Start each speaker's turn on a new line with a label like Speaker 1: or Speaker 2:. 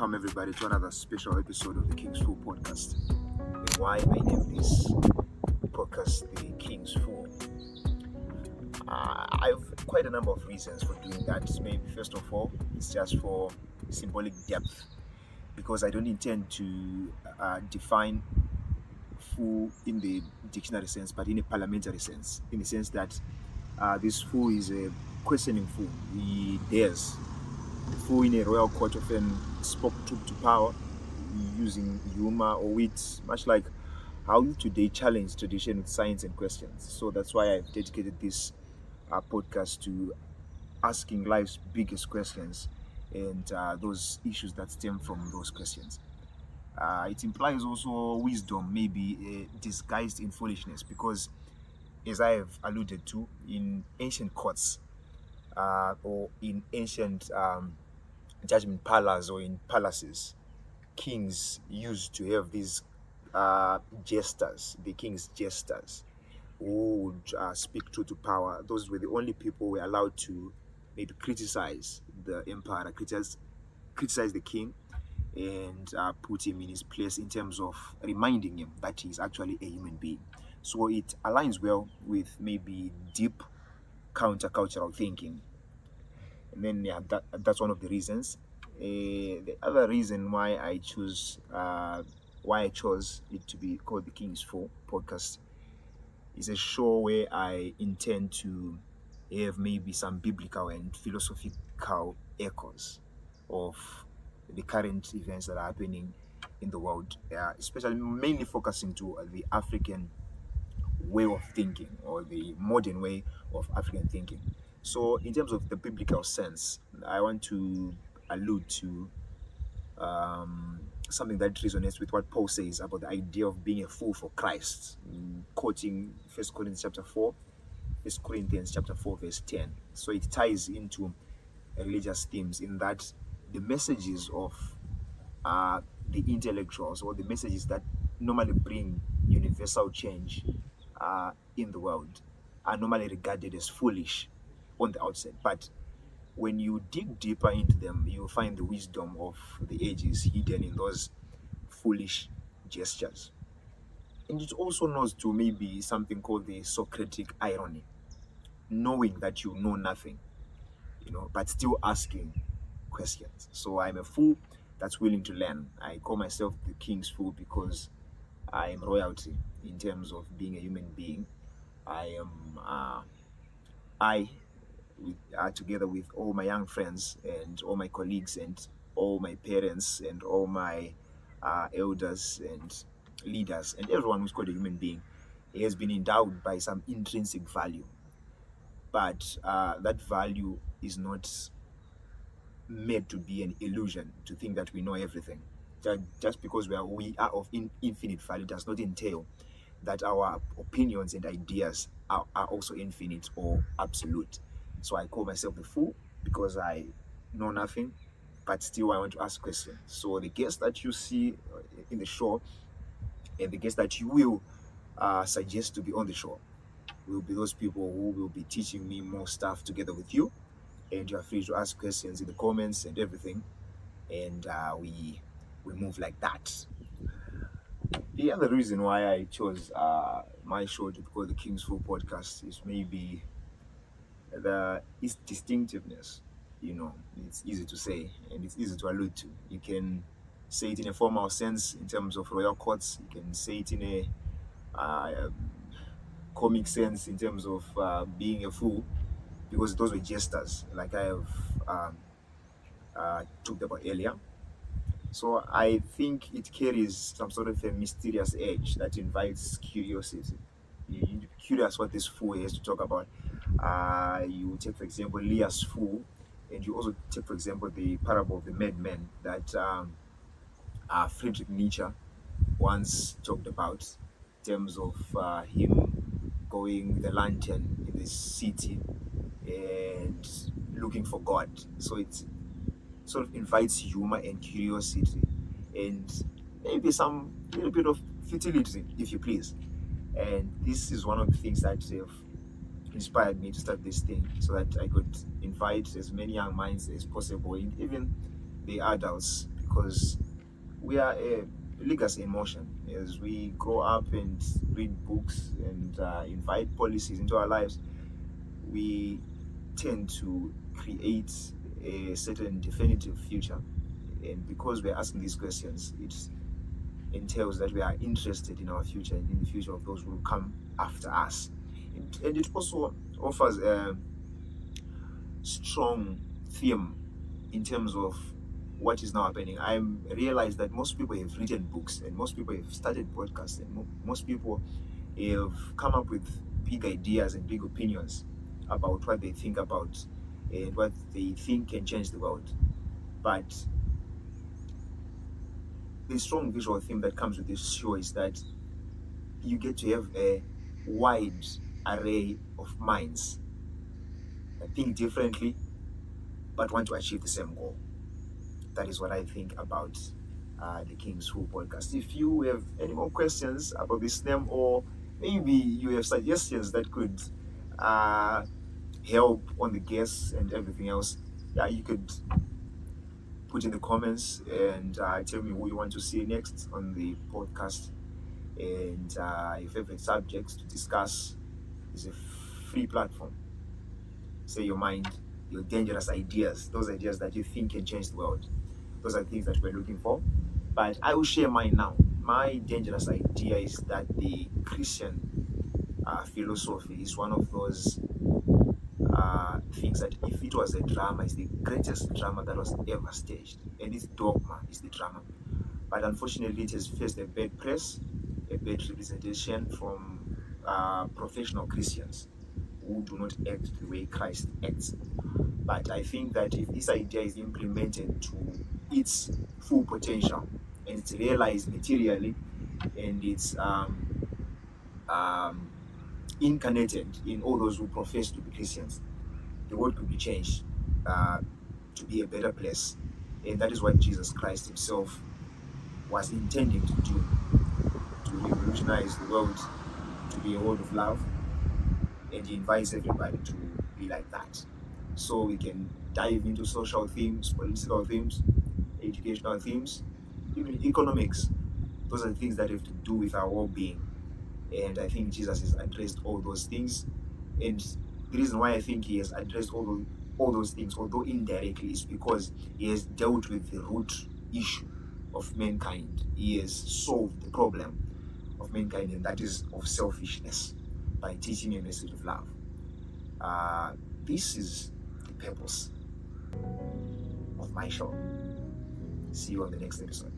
Speaker 1: welcome everybody to another special episode of the King's Fool podcast. And why I name this podcast the King's Fool? I have quite a number of reasons for doing that. Maybe first of all, it's just for symbolic depth, because I don't intend to define fool in the dictionary sense, but in a parliamentary sense, in the sense that this fool is a questioning fool. He dares. The fool in a royal court often spoke truth to power using humor or wit, much like how you today challenge tradition with science and questions. So that's why I've dedicated this podcast to asking life's biggest questions and those issues that stem from those questions. It implies also wisdom, maybe disguised in foolishness, because as I have alluded to, in ancient courts or in ancient judgment palaces or in palaces, kings used to have these jesters, the king's jesters, who would speak truth to power. Those were the only people who were allowed to maybe criticize the empire, criticize the king, and put him in his place in terms of reminding him that he's actually a human being. So it aligns well with maybe deep countercultural thinking. And then that's one of the reasons. The other reason why I chose it to be called the King's Four podcast is a show where I intend to have maybe some biblical and philosophical echoes of the current events that are happening in the world, especially mainly focusing to the African way of thinking or the modern way of African thinking. So, in terms of the biblical sense, I want to allude to something that resonates with what Paul says about the idea of being a fool for Christ, quoting First Corinthians chapter 4, verse 10. So it ties into religious themes in that the messages of the intellectuals, or the messages that normally bring universal change in the world, are normally regarded as foolish on the outset. But when you dig deeper into them, you find the wisdom of the ages hidden in those foolish gestures. And it also knows to maybe something called the Socratic irony, knowing that you know nothing, but still asking questions. So I'm a fool that's willing to learn. I call myself the King's Fool because I am royalty in terms of being a human being. I am together with all my young friends and all my colleagues and all my parents and all my elders and leaders and everyone who's called a human being, has been endowed by some intrinsic value. But that value is not made to be an illusion, to think that we know everything. Just because we are of infinite value does not entail that our opinions and ideas are also infinite or absolute. So I call myself the fool because I know nothing, but still I want to ask questions. So the guests that you see in the show and the guests that you will suggest to be on the show will be those people who will be teaching me more stuff together with you. And you are free to ask questions in the comments and everything. And we move like that. The other reason why I chose my show to be called the King's Fool podcast is maybe its distinctiveness. It's easy to say and it's easy to allude to. You can say it in a formal sense in terms of royal courts. You can say it in a comic sense in terms of being a fool, because those were jesters, like I have talked about earlier. So I think it carries some sort of a mysterious edge that invites curiosity. You're curious what this fool has to talk about. You take, for example, Leah's fool, and you also take, for example, the parable of the madman that Friedrich Nietzsche once talked about, in terms of him going with a lantern in the city and looking for God. So it sort of invites humor and curiosity and maybe some little bit of futility, if you please. And this is one of the things that have inspired me to start this thing, so that I could invite as many young minds as possible, and even the adults, because we are a legacy in motion. As we grow up and read books and invite policies into our lives, we tend to create a certain definitive future. And because we're asking these questions, it entails that we are interested in our future and in the future of those who will come after us. And it also offers a strong theme in terms of what is now happening. I realize that most people have written books and most people have started podcasts and most people have come up with big ideas and big opinions about what they think about and what they think can change the world. But the strong visual theme that comes with this show is that you get to have a wide array of minds that think differently but want to achieve the same goal. That is what I think about the King's Who podcast. If you have any more questions about this name, or maybe you have suggestions that could help on the guests and everything else, yeah, you could put in the comments and tell me who you want to see next on the podcast. And your favorite subjects to discuss is a free platform. Say your mind, your dangerous ideas, those ideas that you think can change the world. Those are things that we're looking for. But I will share mine now. My dangerous idea is that the Christian philosophy is one of those things that if it was a drama, it's the greatest drama that was ever staged. And its dogma is the drama. But unfortunately, it has faced a bad press, a bad representation from professional Christians who do not act the way Christ acts. But I think that if this idea is implemented to its full potential and it's realized materially and it's incarnated in all those who profess to be Christians, the world could be changed to be a better place. And that is what Jesus Christ himself was intending to do, to revolutionize the world, to be a world of love. And he invites everybody to be like that. So we can dive into social themes, political themes, educational themes, even economics. Those are the things that have to do with our well-being. And I think Jesus has addressed all those things. And the reason why I think he has addressed all those things, although indirectly, is because he has dealt with the root issue of mankind. He has solved the problem of mankind, and that is of selfishness, by teaching a message of love. This is the purpose of my show. See you on the next episode.